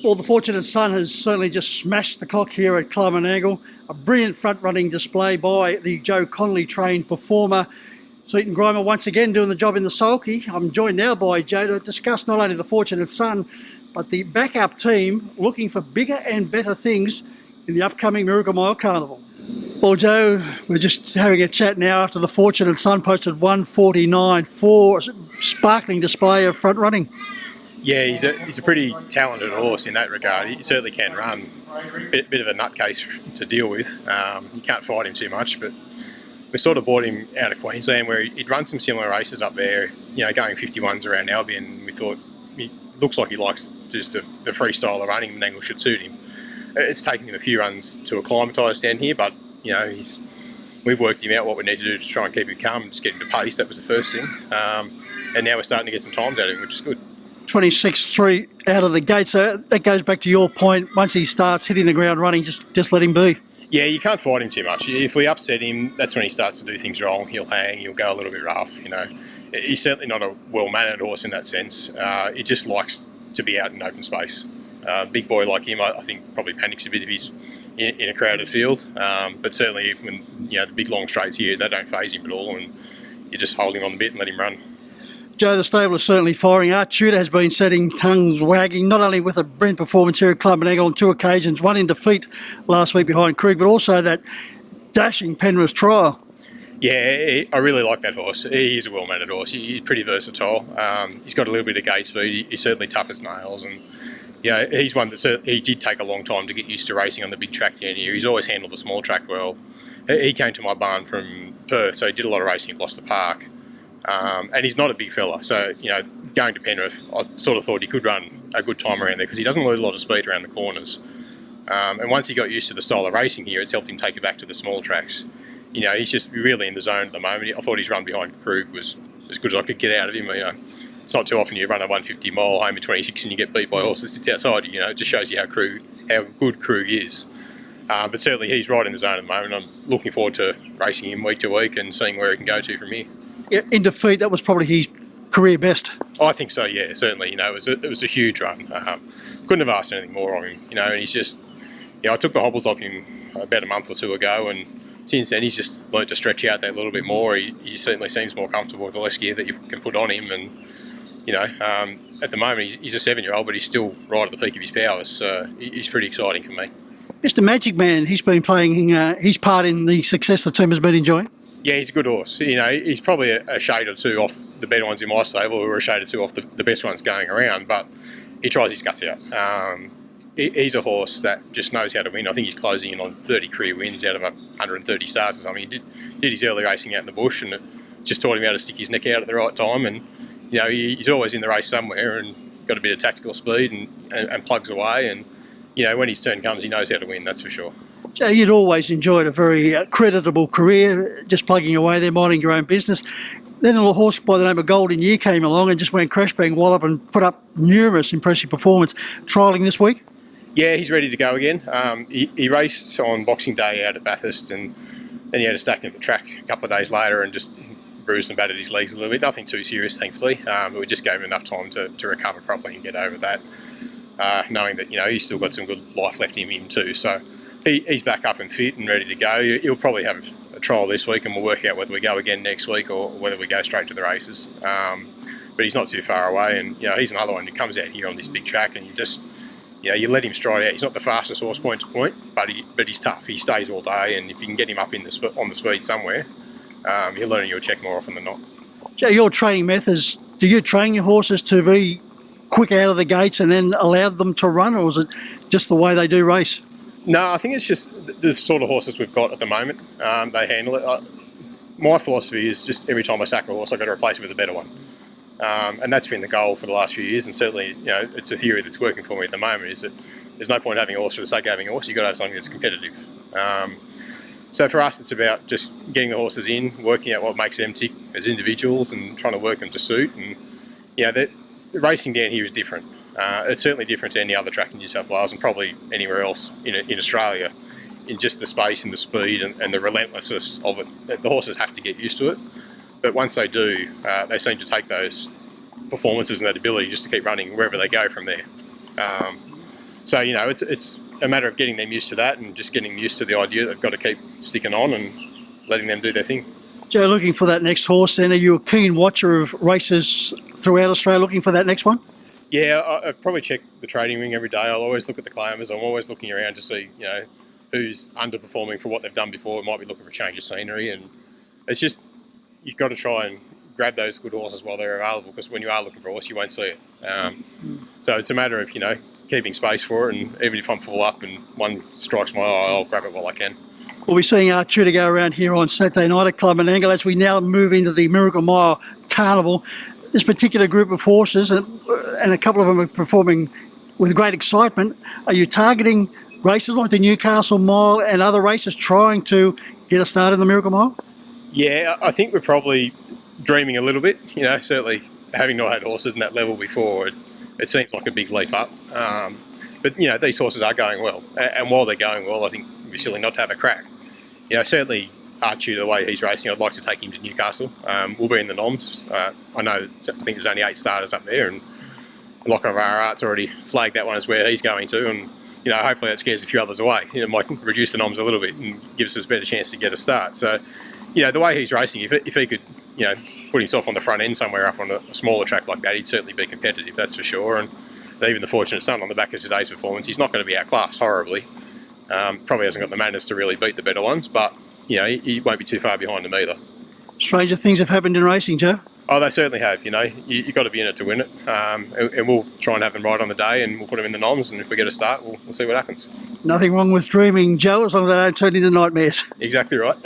Well, the Fortunate Son has certainly just smashed the clock here at Clubmanangle. A brilliant front-running display by the Joe Connolly trained performer. Seaton Grimer once again doing the job in the sulky. I'm joined now by Joe to discuss not only the Fortunate Son, but the backup team looking for bigger and better things in the upcoming Miracle Mile Carnival. Well, Joe, we're just having a chat now after the Fortunate Son posted 149 for a sparkling display of front running. Yeah, he's a pretty talented horse in that regard. He certainly can run. Bit of a nutcase to deal with. You can't fight him too much, but we sort of bought him out of Queensland where he'd run some similar races up there, going 51s around Albion. We thought he looks like he likes just the freestyle of running, and Angle should suit him. It's taken him a few runs to acclimatise down here, but we've worked him out what we need to do to try and keep him calm and just get him to pace. That was the first thing. And now we're starting to get some times out of him, which is good. 26.3 out of the gate, so that goes back to your point. Once he starts hitting the ground running, just let him be. Yeah, you can't fight him too much. If we upset him, that's when he starts to do things wrong. He'll hang, he'll go a little bit rough. He's certainly not a well-mannered horse in that sense. He just likes to be out in open space. Big boy like him, I think, probably panics a bit if he's in a crowded field. But certainly when the big long straights here, they don't faze him at all, and you just hold him on the bit and let him run. Joe, the stable is certainly firing. Art Tudor has been setting tongues wagging, not only with a brilliant performance here at Clubmanangle on two occasions, one in defeat last week behind Krug, but also that dashing Penrith trial. Yeah, I really like that horse. He's a well-mannered horse. He's pretty versatile. He's got a little bit of gate speed. He's certainly tough as nails, and he's one that he did take a long time to get used to racing on the big track down here. He's always handled the small track well. He came to my barn from Perth, so he did a lot of racing at Gloucester Park. And he's not a big fella, so going to Penrith, I sort of thought he could run a good time around there because he doesn't lose a lot of speed around the corners. And once he got used to the style of racing here, it's helped him take it back to the small tracks. He's just really in the zone at the moment. I thought his run behind Krug was as good as I could get out of him. It's not too often you run a 150 mile home in 26 and you get beat by a horse that sits outside you. It just shows you how good Krug is. But certainly he's right in the zone at the moment. I'm looking forward to racing him week to week and seeing where he can go to from here. In defeat, that was probably his career best. I think so, yeah, certainly. It was a huge run. Couldn't have asked anything more of him. And he's just, I took the hobbles off him about a month or two ago, and since then he's just learnt to stretch out that a little bit more. He certainly seems more comfortable with the less gear that you can put on him, and at the moment he's a 7-year-old, but he's still right at the peak of his powers. So he's pretty exciting for me. Mr. Magic Man, he's been playing his part in the success the team has been enjoying. Yeah, he's a good horse. He's probably a shade or two off the better ones in my stable, or a shade or two off the best ones going around, but he tries his guts out. He's a horse that just knows how to win. I think he's closing in on 30 career wins out of 130 starts or something. He did his early racing out in the bush, and it just taught him how to stick his neck out at the right time, and he's always in the race somewhere and got a bit of tactical speed and plugs away, and when his turn comes, he knows how to win, that's for sure. Joe, you'd always enjoyed a very creditable career, just plugging away there, minding your own business. Then a little horse by the name of Golden Year came along and just went crash bang wallop and put up numerous impressive performance. Trialling this week? Yeah, he's ready to go again. He raced on Boxing Day out at Bathurst, and then he had a stack at the track a couple of days later and just bruised and battered his legs a little bit. Nothing too serious, thankfully, but we just gave him enough time to recover properly and get over that, knowing that he's still got some good life left in him too. So he's back up and fit and ready to go. He'll probably have a trial this week, and we'll work out whether we go again next week or whether we go straight to the races. But he's not too far away, and he's another one who comes out here on this big track, and you let him stride out. He's not the fastest horse point to point, but he's tough. He stays all day, and if you can get him up on the speed somewhere, he'll learn your check more often than not. Joe, your training methods, do you train your horses to be quick out of the gates and then allow them to run, or is it just the way they do race? No, I think it's just the sort of horses we've got at the moment. They handle it. My philosophy is just every time I sack a horse, I've got to replace it with a better one. And that's been the goal for the last few years. And certainly, it's a theory that's working for me at the moment, is that there's no point having a horse for the sake of having a horse. You've got to have something that's competitive. So for us, it's about just getting the horses in, working out what makes them tick as individuals and trying to work them to suit. And, the racing down here is different. It's certainly different to any other track in New South Wales and probably anywhere else in Australia, in just the space and the speed and the relentlessness of it. The horses have to get used to it, but once they do, they seem to take those performances and that ability just to keep running wherever they go from there. So, you know, it's a matter of getting them used to that and just getting them used to the idea that they've got to keep sticking on and letting them do their thing. Joe, looking for that next horse then, are you a keen watcher of races throughout Australia looking for that next one? Yeah, I probably check the trading ring every day. I'll always look at the claimers. I'm always looking around to see, you know, who's underperforming for what they've done before. Might be looking for a change of scenery, and it's just you've got to try and grab those good horses while they're available, because when you are looking for a horse, you won't see it. So it's a matter of, you know, keeping space for it, and even if I'm full up and one strikes my eye, I'll grab it while I can. We'll be seeing Archer to go around here on Saturday night at Club Menangle as we now move into the Miracle Mile Carnival. This particular group of horses, and a couple of them are performing with great excitement. Are you targeting races like the Newcastle Mile and other races trying to get a start in the Miracle Mile? Yeah, I think we're probably dreaming a little bit. You know, certainly having not had horses in that level before, it seems like a big leap up. But, you know, these horses are going well. And while they're going well, I think it'd be silly not to have a crack. You know, certainly Archie, the way he's racing, I'd like to take him to Newcastle. We'll be in the noms. I think there's only 8 starters up there, and Locker of our Art's already flagged that one as where he's going to, and you know, hopefully that scares a few others away. You know, might reduce the noms a little bit and gives us a better chance to get a start. So, you know, the way he's racing, if he could, you know, put himself on the front end somewhere up on a smaller track like that, he'd certainly be competitive, that's for sure. And even the Fortunate Son on the back of today's performance, he's not going to be outclassed horribly. Probably hasn't got the madness to really beat the better ones, but you know, he won't be too far behind them either. Stranger things have happened in racing, Joe. Oh, they certainly have. You know, you've got to be in it to win it, and we'll try and have them right on the day, and we'll put them in the noms. And if we get a start, we'll see what happens. Nothing wrong with dreaming, Joe, as long as they don't turn into nightmares. Exactly right.